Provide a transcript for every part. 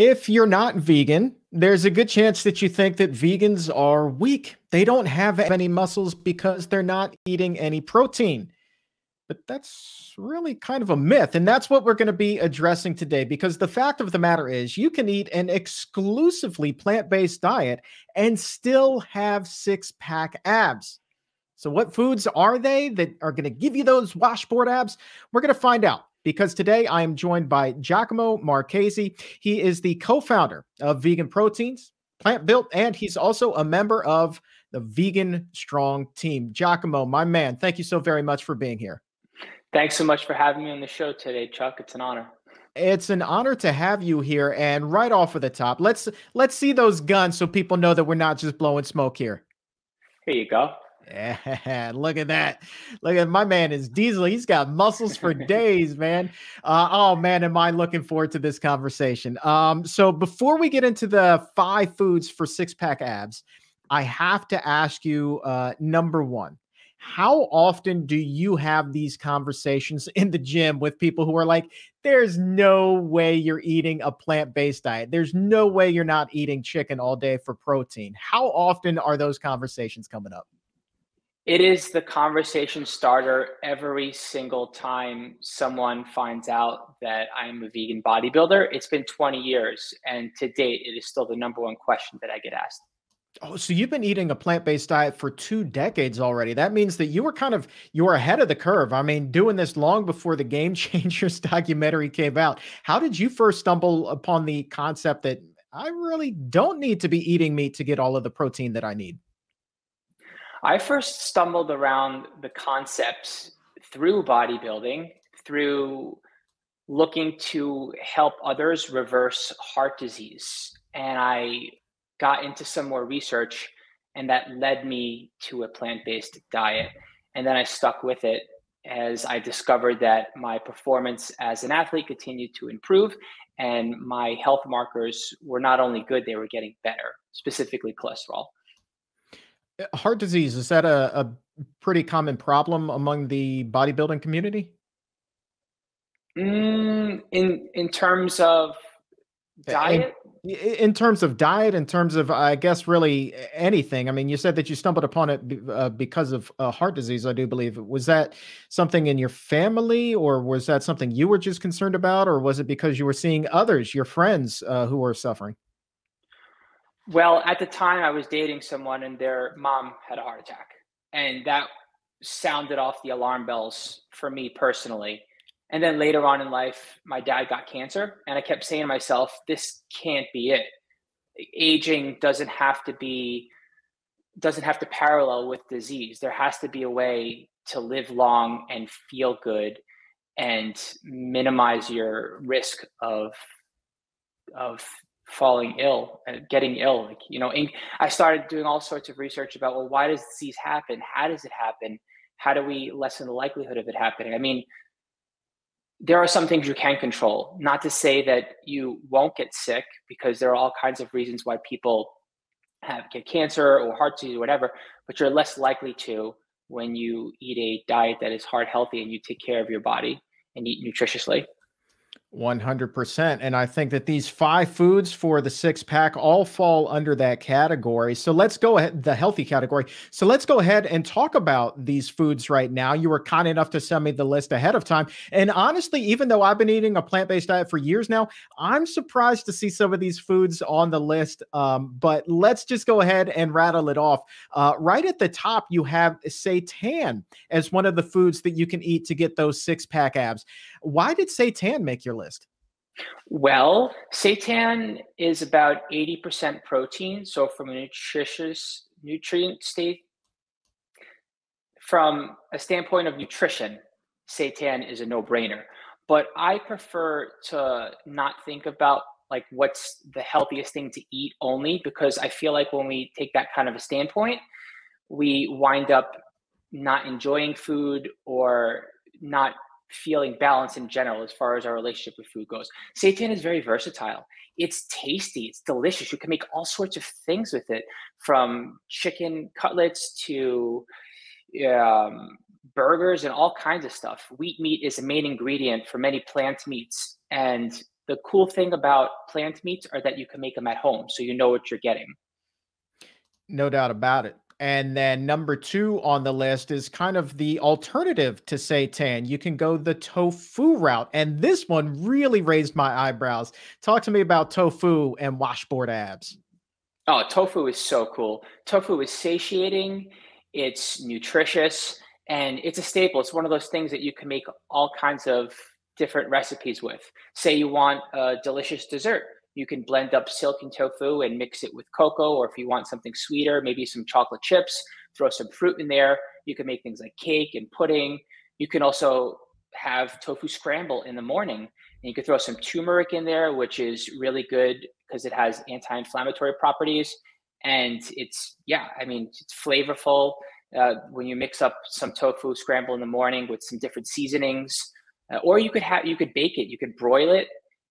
If you're not vegan, there's a good chance that you think that vegans are weak. They don't have any muscles because they're not eating any protein. But that's really kind of a myth. And that's what we're going to be addressing today because the fact of the matter is, you can eat an exclusively plant based diet and still have six-pack abs. So, what foods are they that are going to give you those washboard abs? We're going to find out because today I am joined by Giacomo Marchesi. He is the co founder of Vegan Proteins, Plant Built, and he's also a member of the Vegan Strong team. Giacomo, my man, thank you so very much for being here. Thanks so much for having me on the show today, Chuck. It's an honor. It's an honor to have you here. And right off of the top, let's see those guns so people know that we're not just blowing smoke here. Here you go. Yeah, look at that. Look at my man is Diesel. He's got muscles for days, man. Oh man, am I looking forward to this conversation. So before we get into the 5 foods for six-pack abs, I have to ask you, number one, how often do you have these conversations in the gym with people who are like, there's no way you're eating a plant-based diet. There's no way you're not eating chicken all day for protein. How often are those conversations coming up? It is the conversation starter every single time someone finds out that I'm a vegan bodybuilder. It's been 20 years, and to date, it is still the number one question that I get asked. Oh, so you've been eating a plant-based diet for 2 decades already. That means that you were ahead of the curve. I mean, doing this long before the Game Changers documentary came out. How did you first stumble upon the concept that I really don't need to be eating meat to get all of the protein that I need? I first stumbled around the concepts through bodybuilding, through looking to help others reverse heart disease. And I got into some more research, and that led me to a plant-based diet. And then I stuck with it as I discovered that my performance as an athlete continued to improve, and my health markers were not only good, they were getting better, specifically cholesterol. Heart disease, is that a pretty common problem among the bodybuilding community? In terms of In diet, in terms of diet, in terms of, I guess, really anything. I mean, you said that you stumbled upon it because of heart disease, I do believe. Was that something in your family, or was that something you were just concerned about, or was it because you were seeing others, your friends, who were suffering? well, at the time I was dating someone and their mom had a heart attack. And that sounded off the alarm bells for me personally. And then later on in life, my dad got cancer. And I kept saying to myself, this can't be it. Aging doesn't have to parallel with disease. There has to be a way to live long and feel good and minimize your risk of falling ill and getting ill. I started doing all sorts of research about, well, why does disease happen? How does it happen? How do we lessen the likelihood of it happening? I mean, there are some things you can control. Not to say that you won't get sick, because there are all kinds of reasons why people get cancer or heart disease or whatever, but you're less likely to when you eat a diet that is heart healthy and you take care of your body and eat nutritiously. 100%. And I think that these 5 foods for the six pack all fall under that category. So let's go ahead, the healthy category. So let's go ahead and talk about these foods right now. You were kind enough to send me the list ahead of time. And honestly, even though I've been eating a plant based diet for years now, I'm surprised to see some of these foods on the list. But let's just go ahead and rattle it off. Right at the top, you have seitan as one of the foods that you can eat to get those six-pack abs. Why did seitan make your list? Well, seitan is about 80% protein. So from a nutritious nutrient state, from a standpoint of nutrition, seitan is a no-brainer. But I prefer to not think about like what's the healthiest thing to eat only, because I feel like when we take that kind of a standpoint, we wind up not enjoying food or not feeling balance in general as far as our relationship with food goes. Seitan is very versatile. It's tasty, it's delicious. You can make all sorts of things with it, from chicken cutlets to burgers and all kinds of stuff. Wheat meat is a main ingredient for many plant meats, and The cool thing about plant meats are that you can make them at home, so you know what you're getting. No doubt about it. And then number two on the list is kind of the alternative to seitan. You can go the tofu route. And this one really raised my eyebrows. Talk to me about tofu and washboard abs. Oh, tofu is so cool. Tofu is satiating, it's nutritious, and it's a staple. It's one of those things that you can make all kinds of different recipes with. Say you want a delicious dessert, you can blend up silken tofu and mix it with cocoa, or if you want something sweeter, maybe some chocolate chips, throw some fruit in there. You can make things like cake and pudding. You can also have tofu scramble in the morning, and you can throw some turmeric in there, which is really good because it has anti-inflammatory properties. And it's, yeah, I mean, it's flavorful. When you mix up some tofu scramble in the morning with some different seasonings, or you could bake it, you could broil it,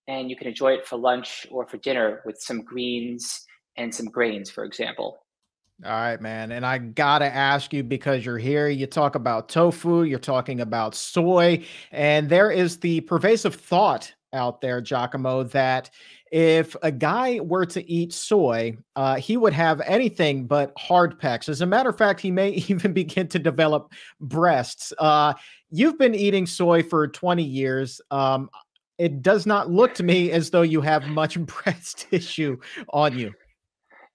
and you can enjoy it for lunch or for dinner with some greens and some grains, for example. All right, man. And I gotta ask you because you're here. You talk about tofu, you're talking about soy, and there is the pervasive thought out there, Giacomo, that if a guy were to eat soy, he would have anything but hard pecs. As a matter of fact, he may even begin to develop breasts. You've been eating soy for 20 years. It does not look to me as though you have much breast tissue on you.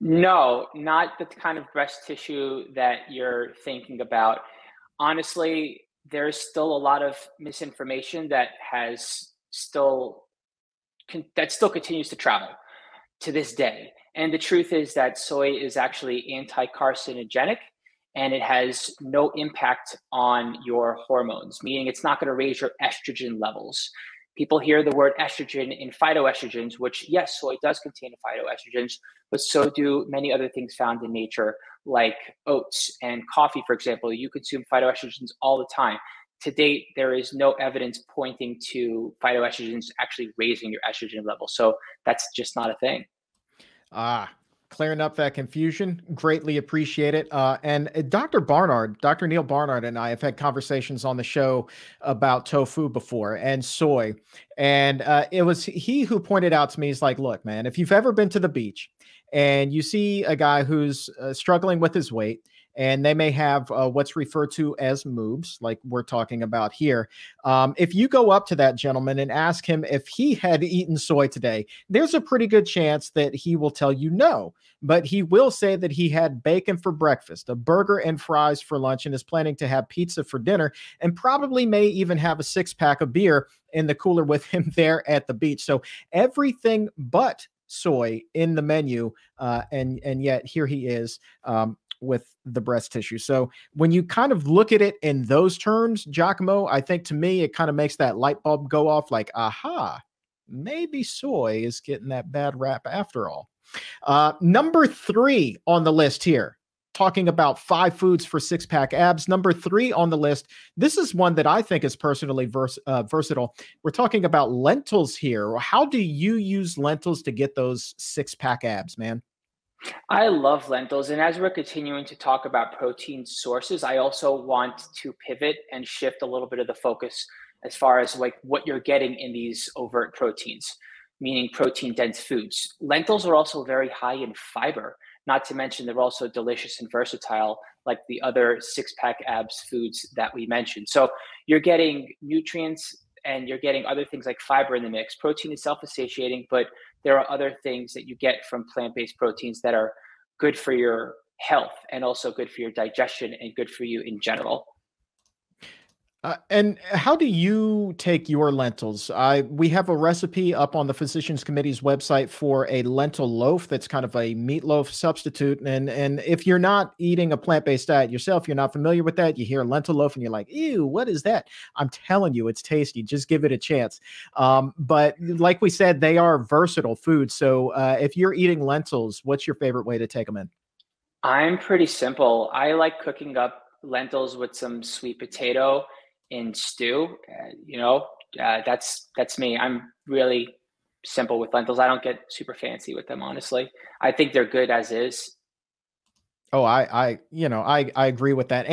No, not the kind of breast tissue that you're thinking about. Honestly, there's still a lot of misinformation that has still that still continues to travel to this day. And the truth is that soy is actually anti-carcinogenic and it has no impact on your hormones, meaning it's not going to raise your estrogen levels. People hear the word estrogen in phytoestrogens, which, yes, soy does contain phytoestrogens, but so do many other things found in nature, like oats and coffee, for example. You consume phytoestrogens all the time. To date, there is no evidence pointing to phytoestrogens actually raising your estrogen level. So that's just not a thing. Ah, clearing up that confusion. Greatly appreciate it. And Dr. Barnard, Dr. Neil Barnard, and I have had conversations on the show about tofu before and soy. And it was he who pointed out to me, he's like, look, man, if you've ever been to the beach and you see a guy who's struggling with his weight, and they may have what's referred to as moobs, like we're talking about here. If you go up to that gentleman and ask him if he had eaten soy today, there's a pretty good chance that he will tell you no. But he will say that he had bacon for breakfast, a burger and fries for lunch, and is planning to have pizza for dinner, and probably may even have a six-pack of beer in the cooler with him there at the beach. So everything but soy in the menu, and yet here he is. With the breast tissue. So when you kind of look at it in those terms, Giacomo, I think to me, it kind of makes that light bulb go off like, aha, maybe soy is getting that bad rap after all. Number three on the list here, talking about 5 foods for six-pack abs. Number three on the list. This is one that I think is personally versatile. We're talking about lentils here. How do you use lentils to get those six-pack abs, man? I love lentils. And as we're continuing to talk about protein sources, I also want to pivot and shift a little bit of the focus as far as like what you're getting in these overt proteins, meaning protein dense foods. Lentils are also very high in fiber, not to mention they're also delicious and versatile, like the other six-pack abs foods that we mentioned. So you're getting nutrients and you're getting other things like fiber in the mix. Protein itself is satiating, but there are other things that you get from plant-based proteins that are good for your health and also good for your digestion and good for you in general. And how do you take your lentils? We have a recipe up on the Physicians Committee's website for a lentil loaf that's kind of a meatloaf substitute. And if you're not eating a plant-based diet yourself, you're not familiar with that, you hear lentil loaf and you're like, ew, what is that? I'm telling you, it's tasty. Just give it a chance. But like we said, they are versatile foods. So if you're eating lentils, what's your favorite way to take them in? I'm pretty simple. I like cooking up lentils with some sweet potato in stew. That's me. I'm really simple with lentils. I don't get super fancy with them, honestly. I think they're good as is. Oh, I agree with that.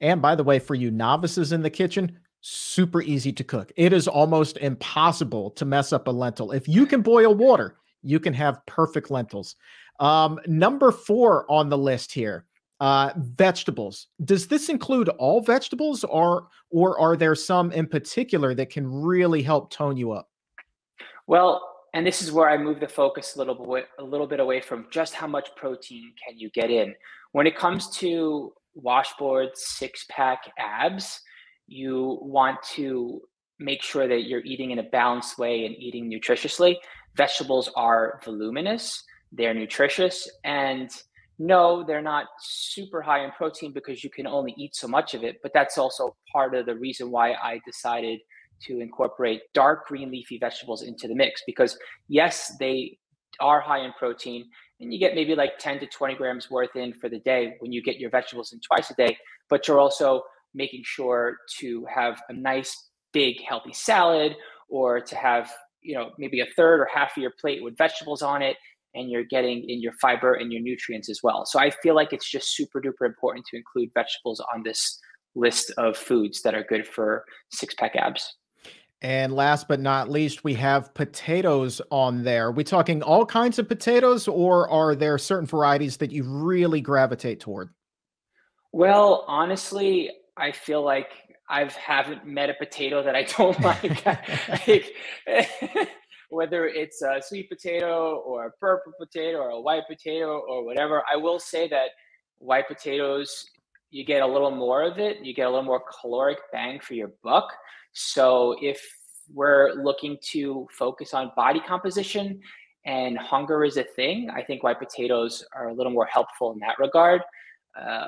And by the way, for you novices in the kitchen, super easy to cook. It is almost impossible to mess up a lentil. If you can boil water, you can have perfect lentils. Number 4 on the list here, vegetables. Does this include all vegetables, or are there some in particular that can really help tone you up? Well, and this is where I move the focus a little bit away from just how much protein can you get in. When it comes to washboard six pack abs, you want to make sure that you're eating in a balanced way and eating nutritiously. Vegetables are voluminous, they're nutritious, and no, they're not super high in protein because you can only eat so much of it. But that's also part of the reason why I decided to incorporate dark green leafy vegetables into the mix, because yes, they are high in protein and you get maybe like 10 to 20 grams worth in for the day when you get your vegetables in twice a day, but you're also making sure to have a nice big healthy salad, or to have, maybe a third or half of your plate with vegetables on it, and you're getting in your fiber and your nutrients as well. So I feel like it's just super duper important to include vegetables on this list of foods that are good for six pack abs. And last but not least, we have potatoes on there. Are we talking all kinds of potatoes, or are there certain varieties that you really gravitate toward? Well, honestly, I feel like I haven't met a potato that I don't like. Like, whether it's a sweet potato or a purple potato or a white potato or whatever, I will say that white potatoes, you get a little more of it, you get a little more caloric bang for your buck. So if we're looking to focus on body composition and hunger is a thing, I think white potatoes are a little more helpful in that regard.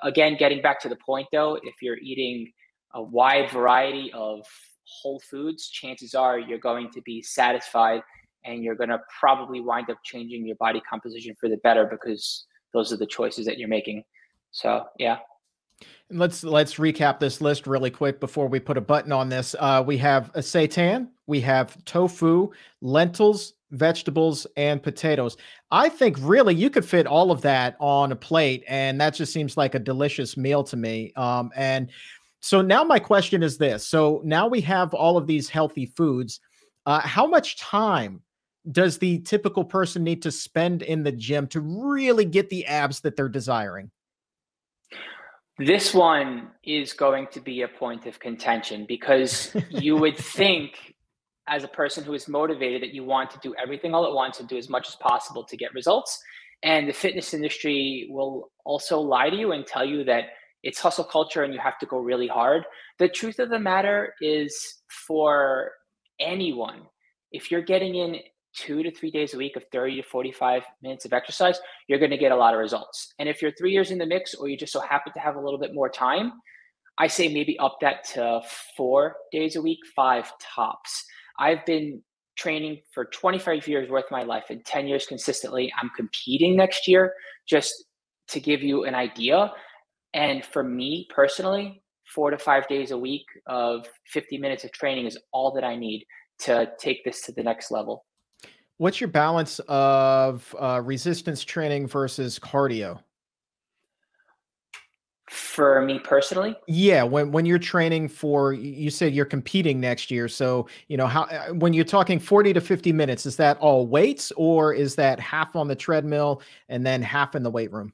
Again, getting back to the point though, if you're eating a wide variety of whole foods, chances are you're going to be satisfied, and you're going to probably wind up changing your body composition for the better because those are the choices that you're making. So, yeah. And let's recap this list really quick before we put a button on this. We have a seitan, we have tofu, lentils, vegetables, and potatoes. I think really you could fit all of that on a plate, and that just seems like a delicious meal to me. And so now my question is this: so now we have all of these healthy foods. How much time does the typical person need to spend in the gym to really get the abs that they're desiring? This one is going to be a point of contention because you would think, as a person who is motivated, that you want to do everything all at once and do as much as possible to get results. And the fitness industry will also lie to you and tell you that it's hustle culture and you have to go really hard. The truth of the matter is, for anyone, if you're getting in 2 to 3 days a week of 30 to 45 minutes of exercise, you're going to get a lot of results. And if you're 3 years in the mix, or you just so happen to have a little bit more time, I say maybe up that to 4 days a week, five tops. I've been training for 25 years worth of my life and 10 years consistently. I'm competing next year, just to give you an idea. And for me personally, 4 to 5 days a week of 50 minutes of training is all that I need to take this to the next level. What's your balance of resistance training versus cardio? For me personally, Yeah, when you're training for, you said you're competing next year, so how when you're talking 40 to 50 minutes, is that all weights, or is that half on the treadmill and then half in the weight room?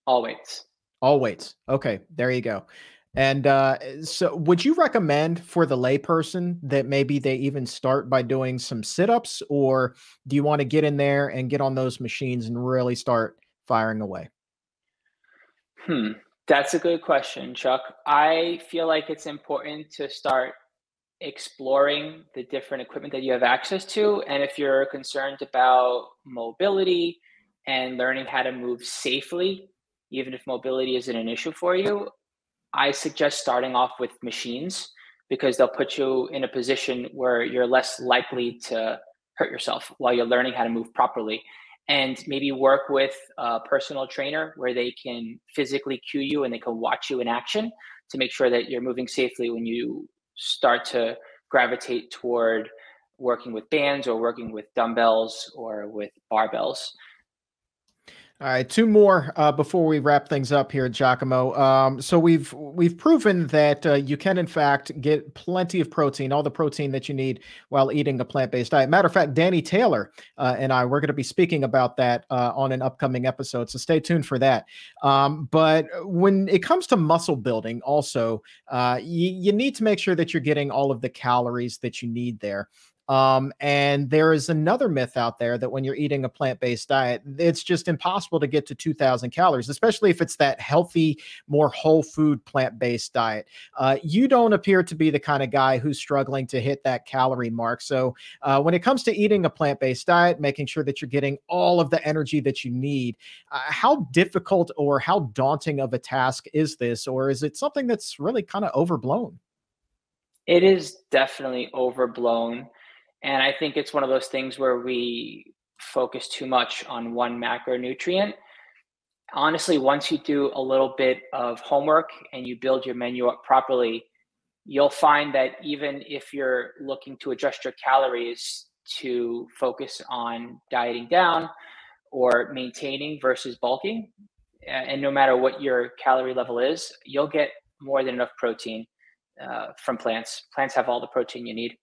always. All weights. Okay, there you go. And so would you recommend for the layperson that maybe they even start by doing some sit-ups, or do you want to get in there and get on those machines and really start firing away? Hmm. That's a good question, Chuck. I feel like it's important to start exploring the different equipment that you have access to. And if you're concerned about mobility and learning how to move safely, even if mobility isn't an issue for you, I suggest starting off with machines, because they'll put you in a position where you're less likely to hurt yourself while you're learning how to move properly. And maybe work with a personal trainer where they can physically cue you and they can watch you in action to make sure that you're moving safely when you start to gravitate toward working with bands or working with dumbbells or with barbells. All right, two more before we wrap things up here, Giacomo. So we've proven that you can in fact get plenty of protein, all the protein that you need while eating a plant-based diet. Matter of fact, Danny Taylor and I we're going to be speaking about that on an upcoming episode, so stay tuned for that. But when it comes to muscle building, also you need to make sure that you're getting all of the calories that you need there. And there is another myth out there that when you're eating a plant-based diet, it's just impossible to get to 2,000 calories, especially if it's that healthy, more whole food plant-based diet. You don't appear to be the kind of guy who's struggling to hit that calorie mark. So when it comes to eating a plant-based diet, making sure that you're getting all of the energy that you need, how difficult or how daunting of a task is this? Or is it something that's really kind of overblown? It is definitely overblown. And I think it's one of those things where we focus too much on one macronutrient. Honestly, once you do a little bit of homework and you build your menu up properly, you'll find that even if you're looking to adjust your calories to focus on dieting down or maintaining versus bulking, and no matter what your calorie level is, you'll get more than enough protein from plants. Plants have all the protein you need.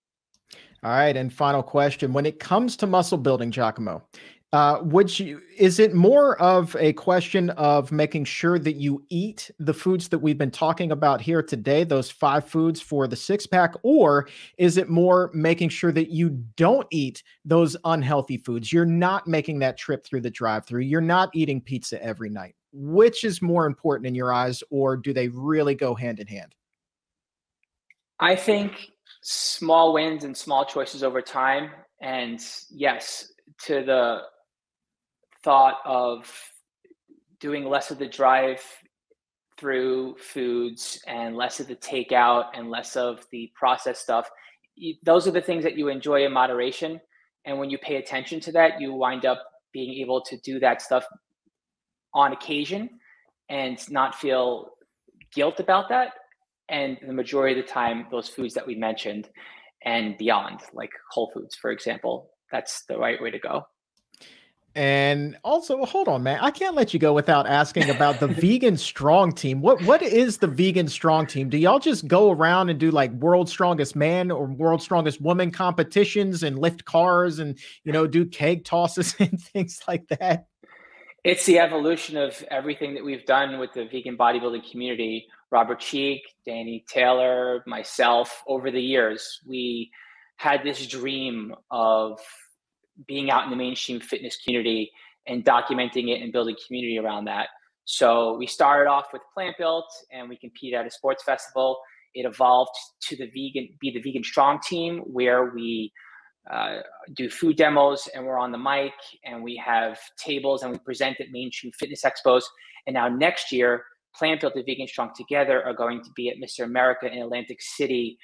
All right, and final question. When it comes to muscle building, Giacomo, would you is it more of a question of making sure that you eat the foods that we've been talking about here today, those 5 foods for the six pack, or is it more making sure that you don't eat those unhealthy foods? You're not making that trip through the drive-through. You're not eating pizza every night. Which is more important in your eyes, or do they really go hand in hand? I think small wins and small choices over time. And yes, to the thought of doing less of the drive through foods and less of the takeout and less of the processed stuff, those are the things that you enjoy in moderation. And when you pay attention to that, you wind up being able to do that stuff on occasion and not feel guilt about that. And the majority of the time, those foods that we mentioned and beyond, like Whole Foods, for example, that's the right way to go. And also, hold on, man. I can't let you go without asking about the Vegan Strong Team. What is the Vegan Strong Team? Do y'all just go around and do like World's Strongest Man or World's Strongest Woman competitions and lift cars and do keg tosses and things like that? It's the evolution of everything that we've done with the vegan bodybuilding community. Robert Cheek, Danny Taylor, myself, over the years, we had this dream of being out in the mainstream fitness community and documenting it and building community around that. So we started off with Plant Built and we competed at a sports festival. It evolved to be the Vegan Strong Team, where we do food demos and we're on the mic and we have tables and we present at mainstream fitness expos. And now next year, Plant Built and Vegan Strong together are going to be at Mr. America in Atlantic City.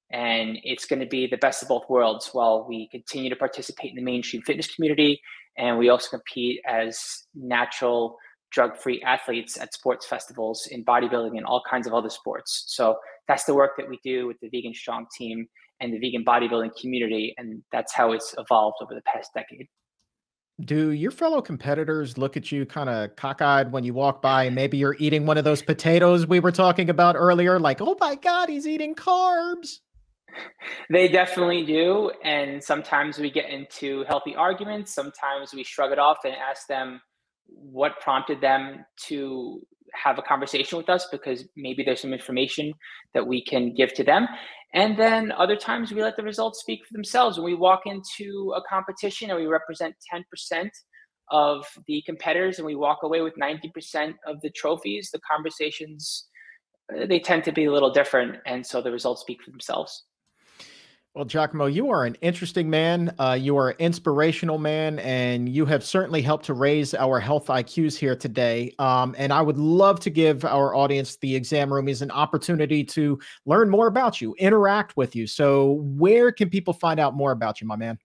And it's going to be the best of both worlds while we continue to participate in the mainstream fitness community. And we also compete as natural, drug-free athletes at sports festivals in bodybuilding and all kinds of other sports. So that's the work that we do with the Vegan Strong Team and the vegan bodybuilding community. And that's how it's evolved over the past decade. Do your fellow competitors look at you kind of cockeyed when you walk by and maybe you're eating one of those potatoes we were talking about earlier? Like, oh my God, he's eating carbs. They definitely do. And sometimes we get into healthy arguments. Sometimes we shrug it off and ask them what prompted them to have a conversation with us, because maybe there's some information that we can give to them. And then other times we let the results speak for themselves. When we walk into a competition and we represent 10% of the competitors and we walk away with 90% of the trophies, the conversations, they tend to be a little different. And so the results speak for themselves. Well, Giacomo, you are an interesting man. You are an inspirational man, and you have certainly helped to raise our health IQs here today. And I would love to give our audience, the exam roomies, an opportunity to learn more about you, interact with you. So where can people find out more about you, my man?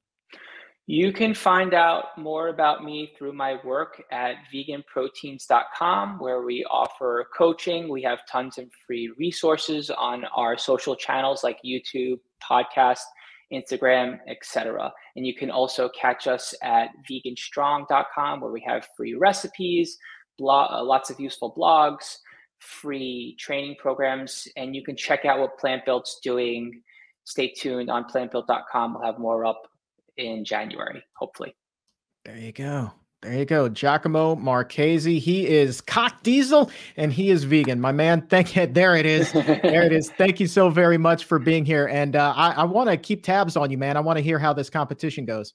You can find out more about me through my work at veganproteins.com, where we offer coaching. We have tons of free resources on our social channels like YouTube, podcast, Instagram, etc. And you can also catch us at veganstrong.com, where we have free recipes, lots of useful blogs, free training programs, and you can check out what Plant Built's doing. Stay tuned on plantbuilt.com. We'll have more up in January, hopefully. There you go. There you go. Giacomo Marchese. He is cock diesel and he is vegan. My man, thank you. There it is. There it is. Thank you so very much for being here. And I want to keep tabs on you, man. I want to hear how this competition goes.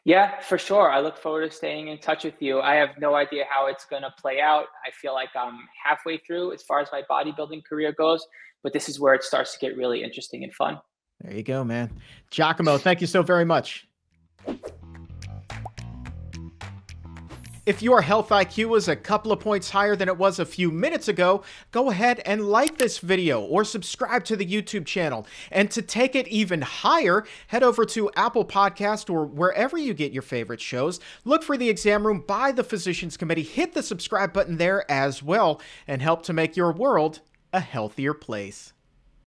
Yeah, for sure. I look forward to staying in touch with you. I have no idea how it's going to play out. I feel like I'm halfway through as far as my bodybuilding career goes, but this is where it starts to get really interesting and fun. There you go, man. Giacomo, thank you so very much. If your health IQ was a couple of points higher than it was a few minutes ago, go ahead and like this video or subscribe to the YouTube channel. And to take it even higher, head over to Apple Podcast or wherever you get your favorite shows. Look for The Exam Room by the Physicians Committee. Hit the subscribe button there as well and help to make your world a healthier place.